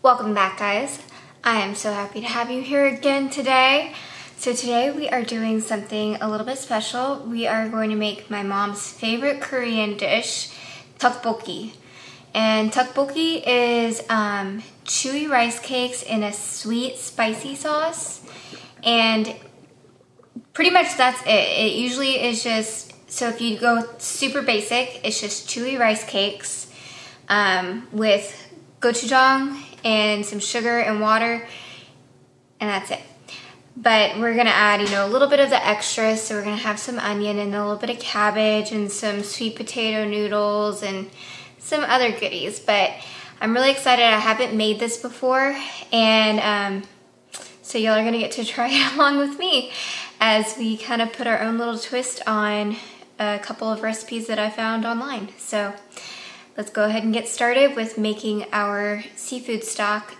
Welcome back, guys. I am so happy to have you here again today. So today we are doing something a little bit special. We are going to make my mom's favorite Korean dish, tteokbokki. And tteokbokki is chewy rice cakes in a sweet, spicy sauce. And pretty much that's it. It usually is just, so if you go super basic, it's just chewy rice cakes with gochujang and some sugar and water, and that's it. But we're gonna add, a little bit of the extras. So we're gonna have some onion and a little bit of cabbage and some sweet potato noodles and some other goodies. But I'm really excited. I haven't made this before, and so y'all are gonna get to try it along with me as we kind of put our own little twist on a couple of recipes that I found online. So let's go ahead and get started with making our seafood stock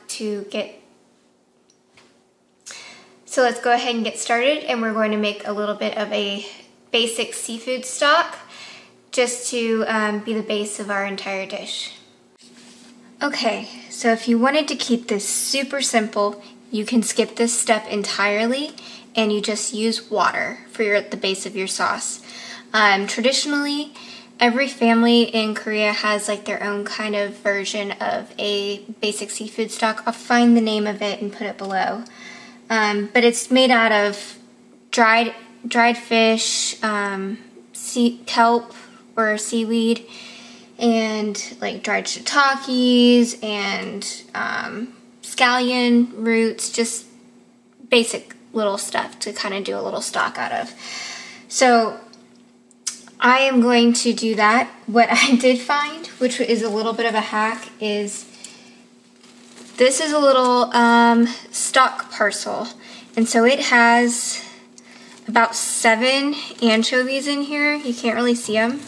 So let's go ahead and get started, and we're going to make a little bit of a basic seafood stock just to be the base of our entire dish. Okay, so if you wanted to keep this super simple, you can skip this step entirely and you just use water for the base of your sauce. Traditionally, every family in Korea has like their own kind of version of a basic seafood stock. I'll find the name of it and put it below. But it's made out of dried fish, kelp or seaweed, and like dried shiitakes and scallion roots, just basic little stuff to kind of do a little stock out of. So I am going to do that. What I did find, which is a little bit of a hack, is this is a little stock parcel. And so it has about 7 anchovies in here. You can't really see them.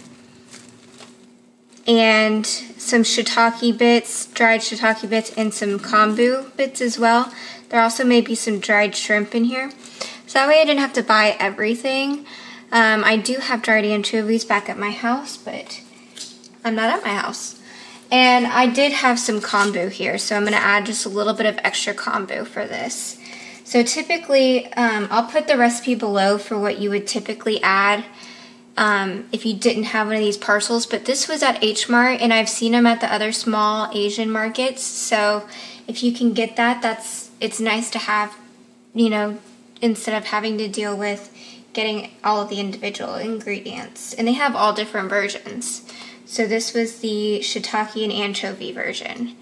And some shiitake bits, dried shiitake bits, and some kombu bits as well. There also may be some dried shrimp in here. So that way I didn't have to buy everything. I do have dried anchovies back at my house, but I'm not at my house. And I did have some kombu here, so I'm going to add just a little bit of extra kombu for this. So typically, I'll put the recipe below for what you would typically add if you didn't have one of these parcels, but this was at H Mart, and I've seen them at the other small Asian markets. So if you can get that, it's nice to have, instead of having to deal with getting all of the individual ingredients. And they have all different versions. So this was the shiitake and anchovy version.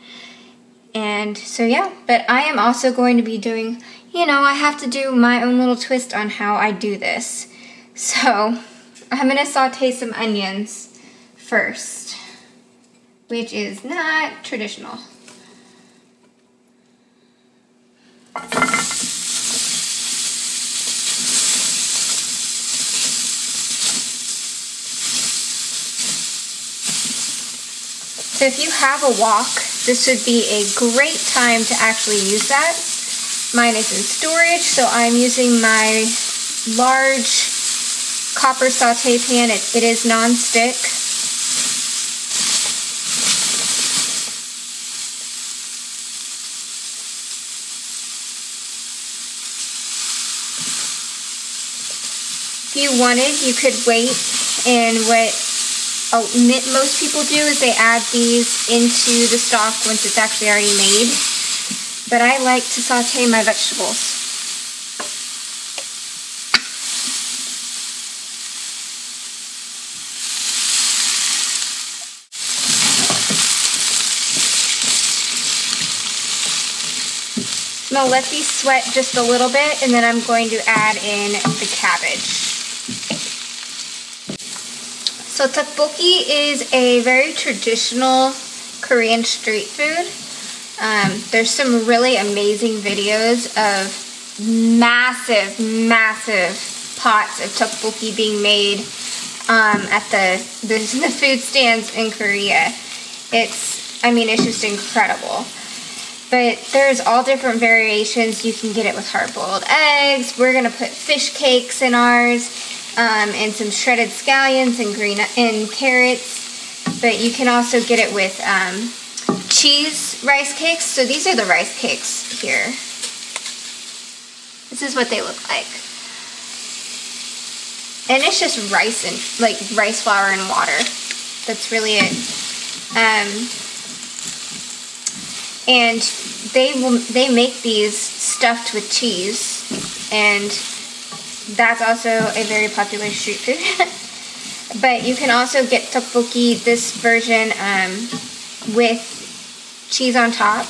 And so yeah, but I am also going to be doing, I have to do my own little twist on how I do this. So I'm gonna saute some onions first, which is not traditional. So if you have a wok, this would be a great time to actually use that. Mine is in storage, so I'm using my large copper saute pan. It is non-stick. If you wanted, you could wait, and what most people do is they add these into the stock once it's actually already made. But I like to saute my vegetables. I'm going to let these sweat just a little bit, and then I'm going to add in the cabbage. So tteokbokki is a very traditional Korean street food. There's some really amazing videos of massive pots of tteokbokki being made at the food stands in Korea. It's just incredible. But there's all different variations. You can get it with hard-boiled eggs. We're gonna put fish cakes in ours, and some shredded scallions and carrots. But you can also get it with cheese rice cakes. So these are the rice cakes here. This is what they look like. And it's just rice and like rice flour and water. That's really it. And they make these stuffed with cheese, and that's also a very popular street food. But you can also get tteokbokki, this version, with cheese on top.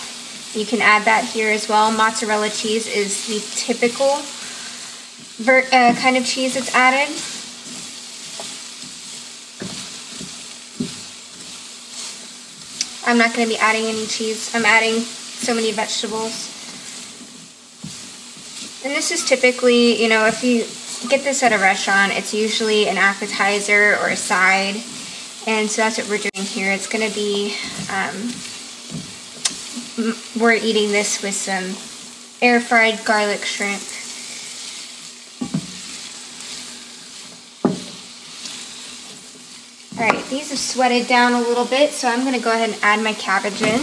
You can add that here as well. Mozzarella cheese is the typical kind of cheese that's added. I'm not going to be adding any cheese. I'm adding so many vegetables. And this is typically, you know, if you get this at a restaurant, it's usually an appetizer or a side. And so that's what we're doing here. It's going to be, we're eating this with some air-fried garlic shrimp. Alright, these have sweated down a little bit, so I'm going to go ahead and add my cabbage in.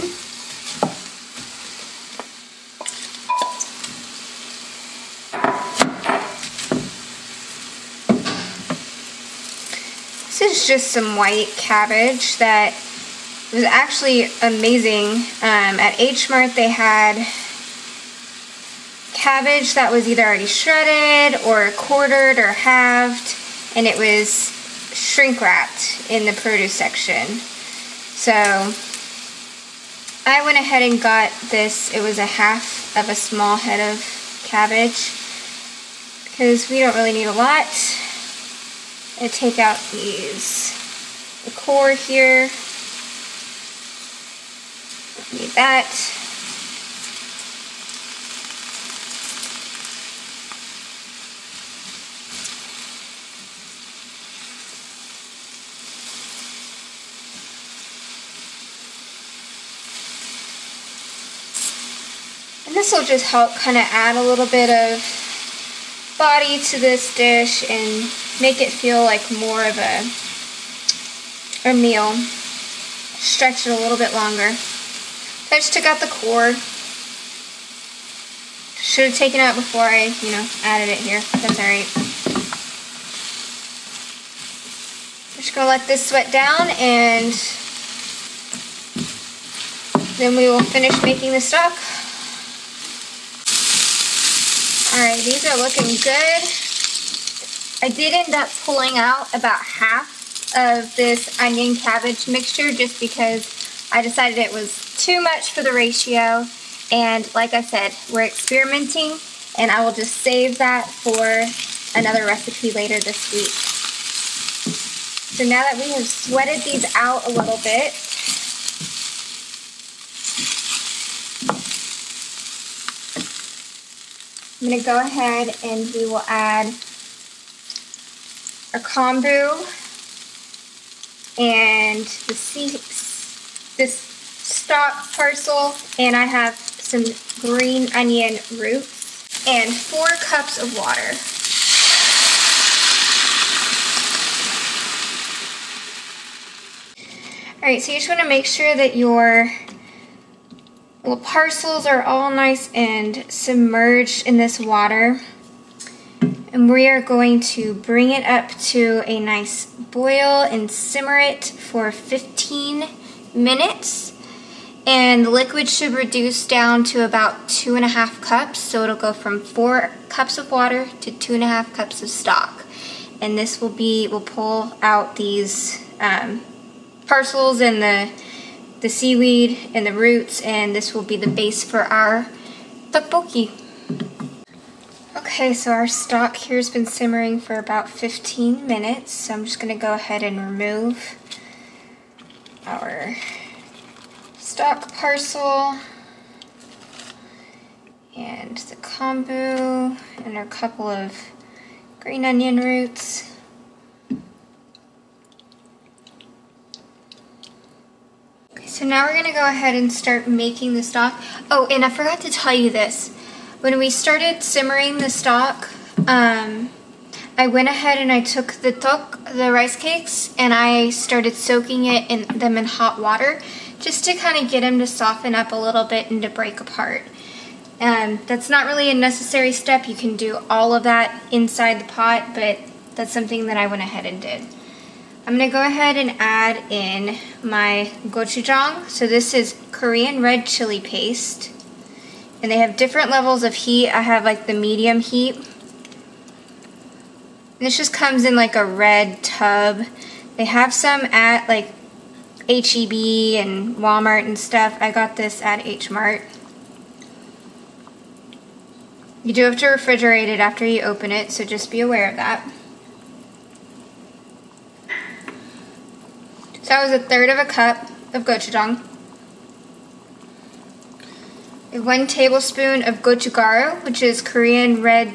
This is just some white cabbage that was actually amazing. At H Mart they had cabbage that was either already shredded or quartered or halved, and it was shrink wrapped in the produce section. So I went ahead and got this. It was a half of a small head of cabbage because we don't really need a lot. And take out the core here. Need that. And this will just help kind of add a little bit of body to this dish and make it feel like more of a meal. Stretch it a little bit longer. I just took out the core. Should have taken it out before I, added it here. That's alright. Just gonna let this sweat down, and then we will finish making the stock. Alright, these are looking good. I did end up pulling out about half of this onion cabbage mixture just because I decided it was too much for the ratio. And like I said, we're experimenting, and I will just save that for another recipe later this week. So now that we have sweated these out a little bit, I'm going to go ahead and we will add our kombu and this stock parcel, and I have some green onion roots, and 4 cups of water. Alright, so you just want to make sure that your little parcels are all nice and submerged in this water. And we are going to bring it up to a nice boil and simmer it for 15 minutes. And the liquid should reduce down to about 2.5 cups. So it'll go from 4 cups of water to 2.5 cups of stock. And this will we'll pull out these parcels and the seaweed and the roots, and this will be the base for our tteokbokki. Okay, so our stock here has been simmering for about 15 minutes, so I'm just going to go ahead and remove our stock parcel and the kombu and our couple of green onion roots. So now we're going to go ahead and start making the stock. Oh, and I forgot to tell you this. When we started simmering the stock, I went ahead and I took the rice cakes, and I started soaking them in hot water just to kind of get them to soften up a little bit and to break apart. That's not really a necessary step. You can do all of that inside the pot, but that's something that I went ahead and did. I'm going to go ahead and add in my gochujang. So this is Korean red chili paste. And they have different levels of heat. I have like the medium heat. And this just comes in like a red tub. They have some at like H-E-B and Walmart and stuff. I got this at H-Mart. You do have to refrigerate it after you open it, so just be aware of that. So that was 1/3 cup of gochujang. 1 tablespoon of gochugaru, which is Korean red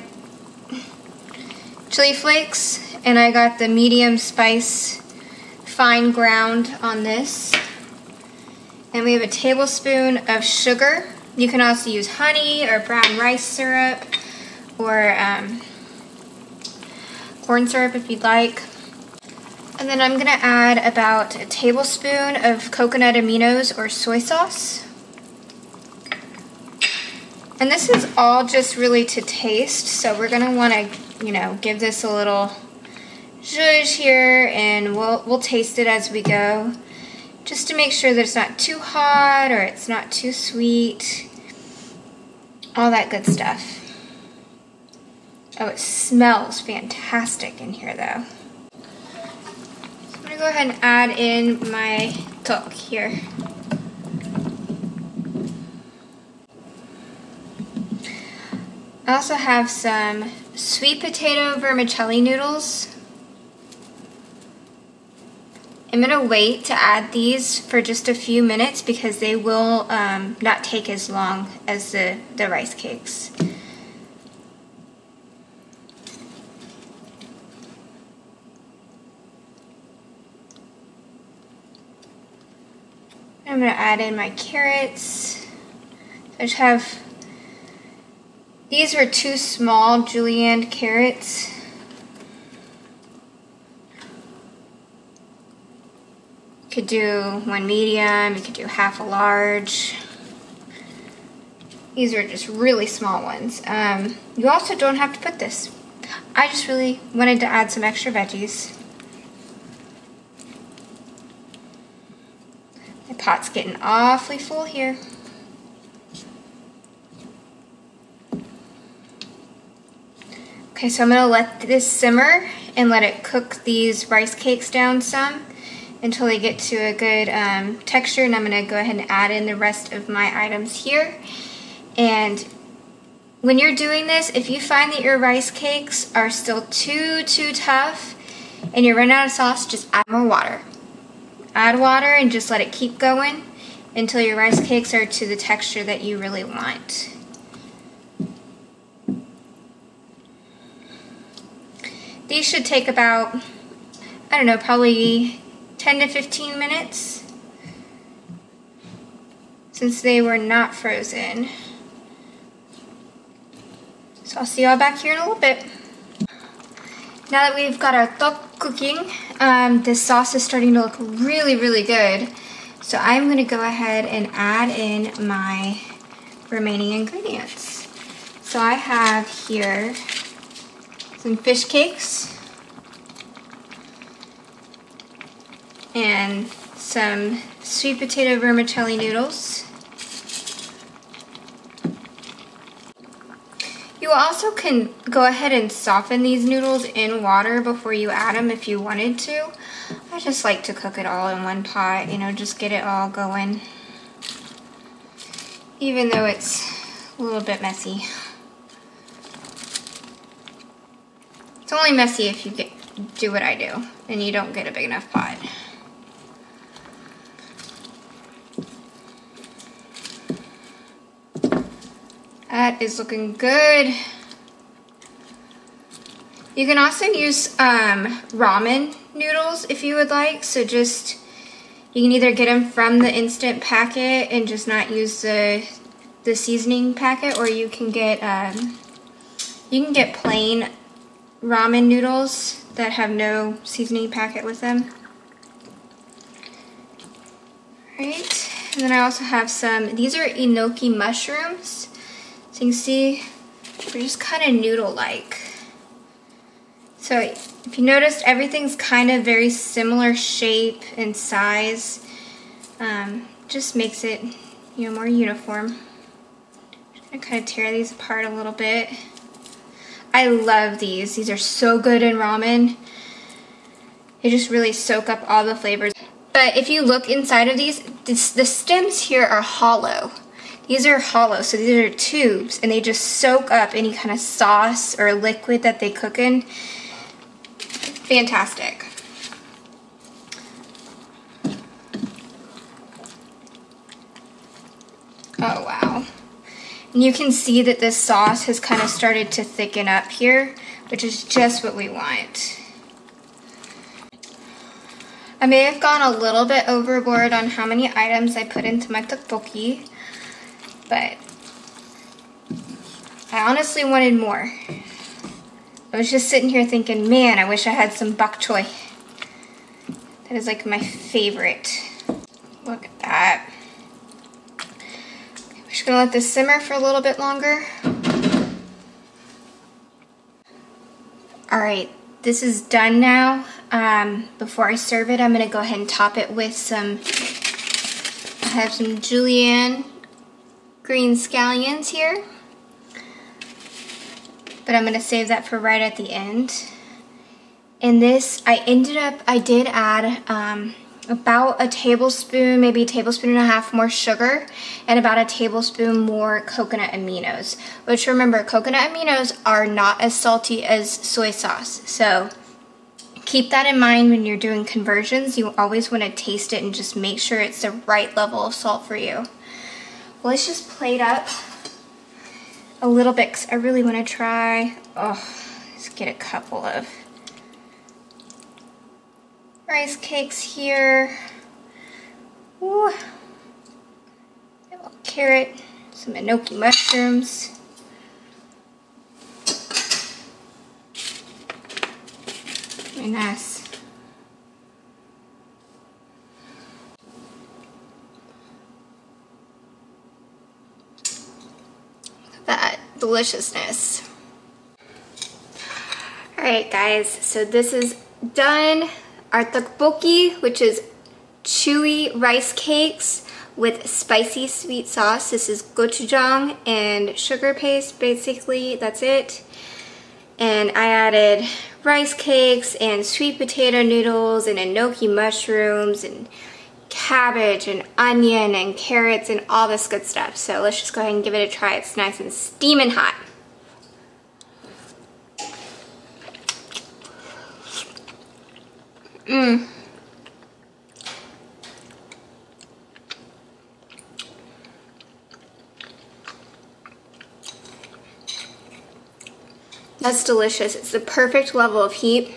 chili flakes, and I got the medium spice fine ground on this. And we have 1 tablespoon of sugar. You can also use honey or brown rice syrup or corn syrup if you'd like. And then I'm going to add about 1 tablespoon of coconut aminos or soy sauce. And this is all just really to taste, so we're going to want to, you know, give this a little zhuzh here, and we'll taste it as we go, just to make sure that it's not too hot or it's not too sweet, all that good stuff. Oh, it smells fantastic in here though. I'm going to go ahead and add in my tteok here. I also have some sweet potato vermicelli noodles. I'm going to wait to add these for just a few minutes because they will not take as long as the rice cakes. I'm going to add in my carrots. I just have, these are 2 small julienne carrots. You could do 1 medium, you could do half a large. These are just really small ones. You also don't have to put this. I just really wanted to add some extra veggies. My pot's getting awfully full here. Okay, so I'm going to let this simmer and let it cook these rice cakes down some until they get to a good texture, and I'm going to go ahead and add in the rest of my items here. And when you're doing this, if you find that your rice cakes are still too tough and you're running out of sauce, just add more water. Add water and just let it keep going until your rice cakes are to the texture that you really want. These should take about, I don't know, probably 10 to 15 minutes since they were not frozen. So I'll see y'all back here in a little bit. Now that we've got our tteok cooking, this sauce is starting to look really good. So I'm going to go ahead and add in my remaining ingredients. So I have here some fish cakes and some sweet potato vermicelli noodles. You also can go ahead and soften these noodles in water before you add them if you wanted to. I just like to cook it all in one pot, you know, just get it all going. Even though it's a little bit messy. It's only messy if you do what I do and you don't get a big enough pot. That is looking good. You can also use ramen noodles if you would like. So just, you can either get them from the instant packet and just not use the seasoning packet, or you can get plain ramen noodles that have no seasoning packet with them. Alright. And then I also have some, these are Enoki mushrooms. So you can see, they're just kind of noodle-like. So if you noticed, everything's kind of very similar shape and size. Just makes it, you know, more uniform. I'm gonna kind of tear these apart a little bit. I love these. These are so good in ramen. They just really soak up all the flavors. But if you look inside of these, the stems here are hollow. These are hollow, so these are tubes, and they just soak up any kind of sauce or liquid that they cook in. Fantastic. Oh, wow. And you can see that this sauce has kind of started to thicken up here, which is just what we want. I may have gone a little bit overboard on how many items I put into my tteokbokki, but I honestly wanted more. I was just sitting here thinking, man, I wish I had some bok choy. That is like my favorite. Look at that. We're just gonna let this simmer for a little bit longer. All right, this is done now. Before I serve it, I'm gonna go ahead and top it with some, I have some julienne green scallions here. But I'm gonna save that for right at the end. And this, I did add about a tablespoon, maybe a tablespoon and a half more sugar, and about a tablespoon more coconut aminos. Which, remember, coconut aminos are not as salty as soy sauce. So keep that in mind when you're doing conversions. You always wanna taste it and just make sure it's the right level of salt for you. Well, let's just plate up a little bit, because I really want to try, let's get a couple of rice cakes here. Ooh. A little carrot, some Enoki mushrooms. Very nice. That deliciousness. Alright guys, so this is done. Our tteokbokki, which is chewy rice cakes with spicy sweet sauce. This is gochujang and sugar paste, basically, that's it. And I added rice cakes and sweet potato noodles and enoki mushrooms and cabbage and onion and carrots and all this good stuff. So let's just go ahead and give it a try. It's nice and steaming hot. That's delicious. It's the perfect level of heat.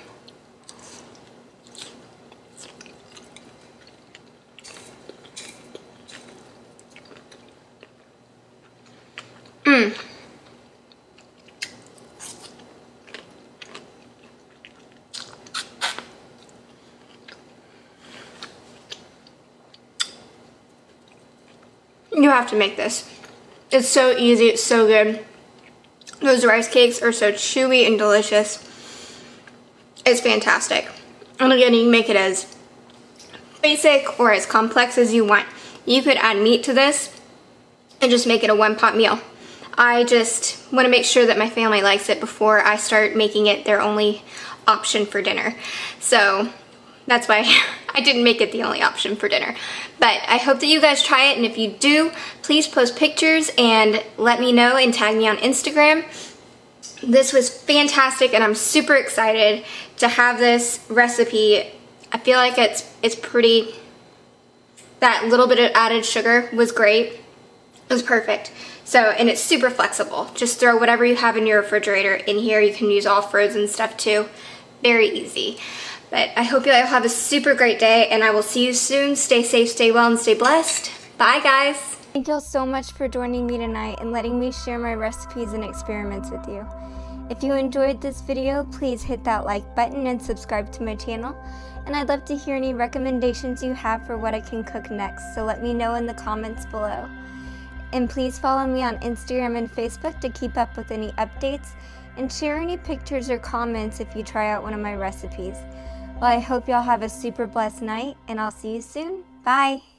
You have to make this. It's so easy, it's so good. Those rice cakes are so chewy and delicious. It's fantastic. And again, you can make it as basic or as complex as you want. You could add meat to this and just make it a one-pot meal. I just want to make sure that my family likes it before I start making it their only option for dinner. So that's why I didn't make it the only option for dinner. But I hope that you guys try it, and if you do, please post pictures and let me know and tag me on Instagram. This was fantastic, and I'm super excited to have this recipe. I feel like it's pretty, that little bit of added sugar was great. It was perfect. So, and it's super flexible. Just throw whatever you have in your refrigerator in here. You can use all frozen stuff too. Very easy. But I hope you all have a super great day, and I will see you soon. Stay safe, stay well, and stay blessed. Bye, guys. Thank you all so much for joining me tonight and letting me share my recipes and experiments with you. If you enjoyed this video, please hit that like button and subscribe to my channel. And I'd love to hear any recommendations you have for what I can cook next, so let me know in the comments below. And please follow me on Instagram and Facebook to keep up with any updates, and share any pictures or comments if you try out one of my recipes. Well, I hope y'all have a super blessed night, and I'll see you soon. Bye!